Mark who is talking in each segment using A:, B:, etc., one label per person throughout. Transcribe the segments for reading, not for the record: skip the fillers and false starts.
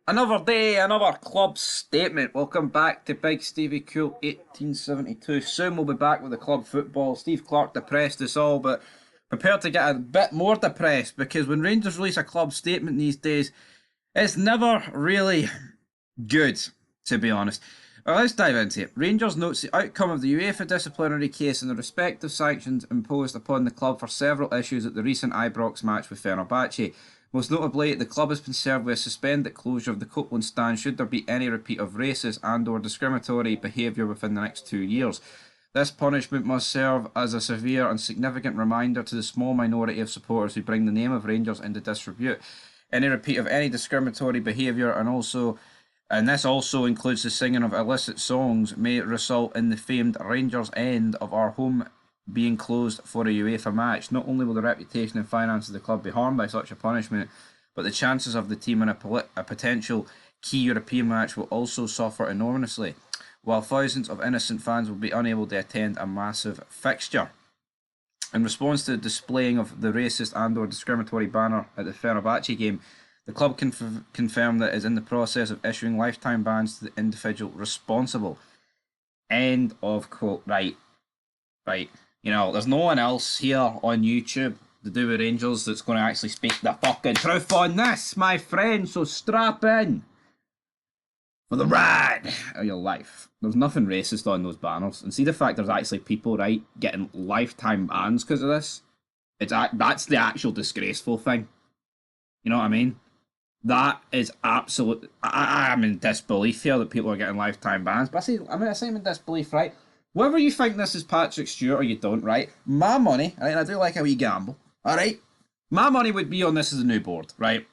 A: Another day, another club statement. Welcome back to Big Stevie Cool 1872. Soon we'll be back with the club football. Steve Clark depressed us all, but prepare to get a bit more depressed because when Rangers release a club statement these days, it's never really good, to be honest. Well, let's dive into it. Rangers notes the outcome of the UEFA disciplinary case and the respective sanctions imposed upon the club for several issues at the recent Ibrox match with Fenerbahce. Most notably, the club has been served with a suspended closure of the Copeland stand should there be any repeat of racist and/or discriminatory behaviour within the next 2 years. This punishment must serve as a severe and significant reminder to the small minority of supporters who bring the name of Rangers into disrepute. Any repeat of any discriminatory behaviour and this also includes the singing of illicit songs, may result in the famed Rangers end of our home being closed for a UEFA match. Not only will the reputation and finances of the club be harmed by such a punishment, but the chances of the team in a potential key European match will also suffer enormously, while thousands of innocent fans will be unable to attend a massive fixture. In response to the displaying of the racist and/or discriminatory banner at the Fenerbahce game, the club confirmed that it is in the process of issuing lifetime bans to the individual responsible. End of quote. Right. You know, there's no one else here on YouTube to do with Rangers that's going to actually speak the fucking truth on this, my friend. So strap in for the ride of your life. There's nothing racist on those banners. And see the fact there's actually people, right, getting lifetime bans because of this? That's the actual disgraceful thing. You know what I mean? That is absolute. I'm in disbelief here that people are getting lifetime bans. But I say I'm in disbelief, right? Whether you think this is Patrick Stewart or you don't, right? My money, right? And I do like how we gamble, all right? My money would be on this as a new board, right?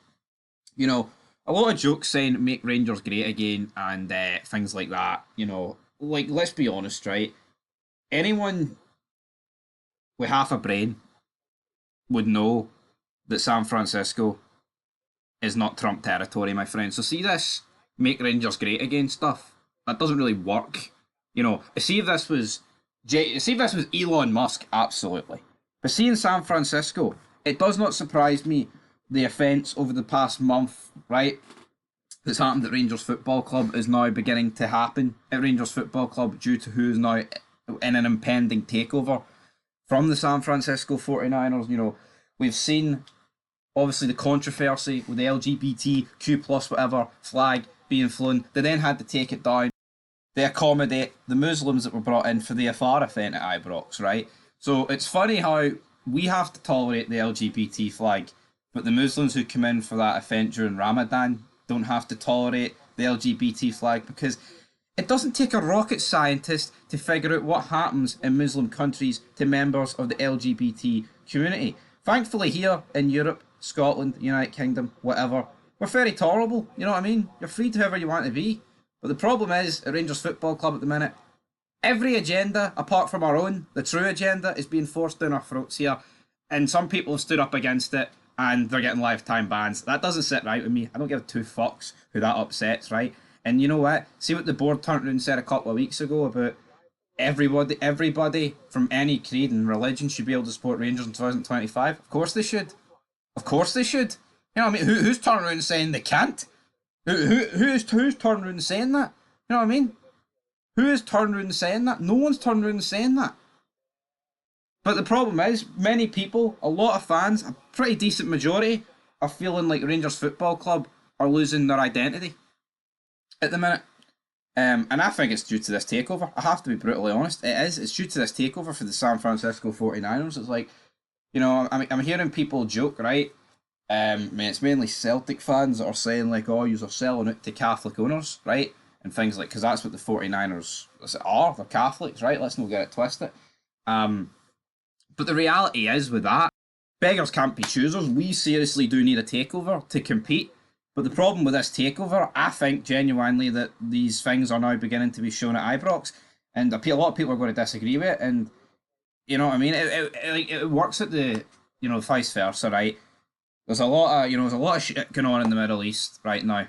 A: You know, a lot of jokes saying make Rangers great again and things like that. You know, like let's be honest, right? Anyone with half a brain would know that San Francisco is not Trump territory, my friend. So see this make Rangers great again stuff. That doesn't really work. You know, see if this was Elon Musk, absolutely. But see in San Francisco, it does not surprise me the offence over the past month, right, that's happened at Rangers Football Club is now beginning to happen at Rangers Football Club due to who is now in an impending takeover from the San Francisco 49ers. You know, we've seen obviously the controversy with the LGBTQ plus whatever flag being flown. They then had to take it down. They accommodate the Muslims that were brought in for the Afar event at Ibrox, right? So it's funny how we have to tolerate the LGBT flag, but the Muslims who come in for that event during Ramadan don't have to tolerate the LGBT flag because it doesn't take a rocket scientist to figure out what happens in Muslim countries to members of the LGBT community. Thankfully here in Europe, Scotland, United Kingdom, whatever, we're very tolerable, you know what I mean? You're free to whoever you want to be. But the problem is, at Rangers Football Club at the minute, every agenda, apart from our own, the true agenda, is being forced down our throats here. And some people have stood up against it, and they're getting lifetime bans. That doesn't sit right with me. I don't give two fucks who that upsets, right? And you know what? See what the board turned around and said a couple of weeks ago about everybody from any creed and religion should be able to support Rangers in 2025. Of course they should. Of course they should. You know what I mean? Who's turning around and saying they can't? Who's turning around and saying that? You know what I mean? Who is turning around and saying that? No one's turning around and saying that. But the problem is, many people, a lot of fans, a pretty decent majority, are feeling like Rangers Football Club are losing their identity at the minute. And I think it's due to this takeover. I have to be brutally honest. It is. It's due to this takeover for the San Francisco 49ers. It's like, you know, I'm hearing people joke, right? It's mainly Celtic fans that are saying like, oh, you're selling it to Catholic owners, right? And things like, because that's what the 49ers are, they're Catholics, right? Let's not get it twisted. But the reality is with that, beggars can't be choosers. We seriously do need a takeover to compete. But the problem with this takeover, I think genuinely that these things are now beginning to be shown at Ibrox. And a lot of people are going to disagree with it. And, you know what I mean? It works at the, you know, vice versa, right? There's a lot of shit going on in the Middle East right now.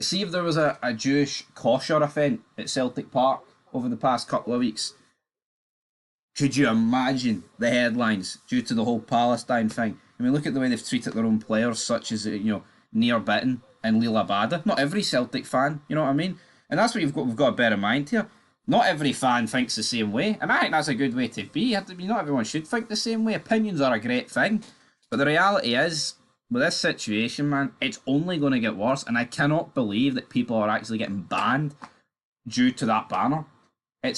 A: See if there was a Jewish kosher event at Celtic Park over the past couple of weeks. Could you imagine the headlines due to the whole Palestine thing? I mean, look at the way they've treated their own players, such as, you know, Near Bitten in Lila Bada. Not every Celtic fan, you know what I mean? And that's what we've got to bear in mind here. Not every fan thinks the same way, and I think that's a good way to be. Not everyone should think the same way. Opinions are a great thing, but the reality is, with this situation, man, it's only going to get worse, and I cannot believe that people are actually getting banned due to that banner. There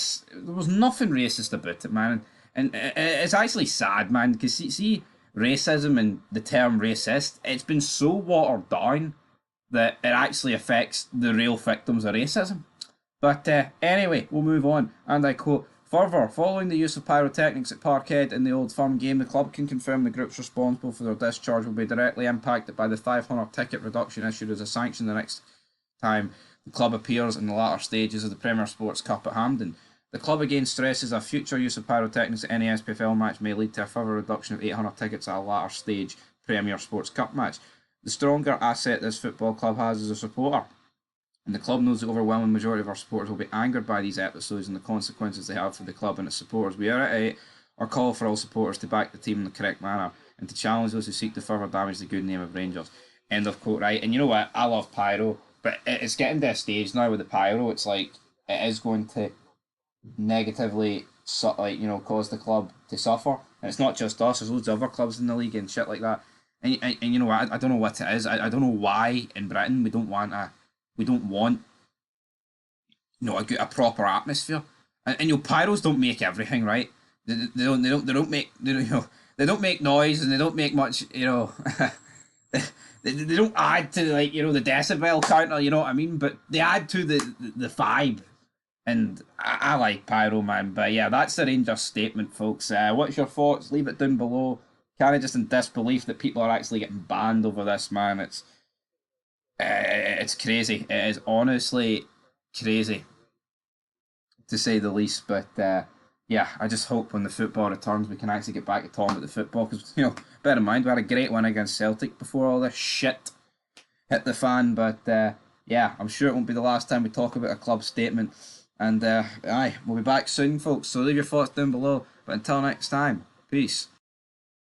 A: was nothing racist about it, man, and it's actually sad, man, because see, racism and the term racist, it's been so watered down that it actually affects the real victims of racism. But anyway, we'll move on, and I quote, "Further, following the use of pyrotechnics at Parkhead in the Old Firm game, the club can confirm the groups responsible for their discharge will be directly impacted by the 500 ticket reduction issued as a sanction the next time the club appears in the latter stages of the Premier Sports Cup at Hampden. The club again stresses a future use of pyrotechnics at any SPFL match may lead to a further reduction of 800 tickets at a latter stage Premier Sports Cup match. The stronger asset this football club has is a supporter, and the club knows the overwhelming majority of our supporters will be angered by these episodes and the consequences they have for the club and its supporters. We reiterate our call for all supporters to back the team in the correct manner and to challenge those who seek to further damage the good name of Rangers." End of quote, right? And you know what? I love pyro, but it's getting to a stage now with the pyro, it's like it is going to negatively cause the club to suffer. And it's not just us, there's loads of other clubs in the league and shit like that. And you know what? I don't know what it is. I don't know why in Britain we don't want a proper atmosphere. And pyros don't make everything, right. They don't make noise, and they don't make much, they don't add to the decibel counter, you know what I mean, but they add to the vibe. And I like pyro, man. But yeah, that's the Rangers statement, folks. What's your thoughts? Leave it down below. Kind of just in disbelief that people are actually getting banned over this, man. It's crazy. It is honestly crazy, to say the least. But yeah, I just hope when the football returns, we can actually get back to talking about the football. Because, bear in mind, we had a great win against Celtic before all this shit hit the fan. But yeah, I'm sure it won't be the last time we talk about a club statement. And we'll be back soon, folks. So leave your thoughts down below. But until next time, peace.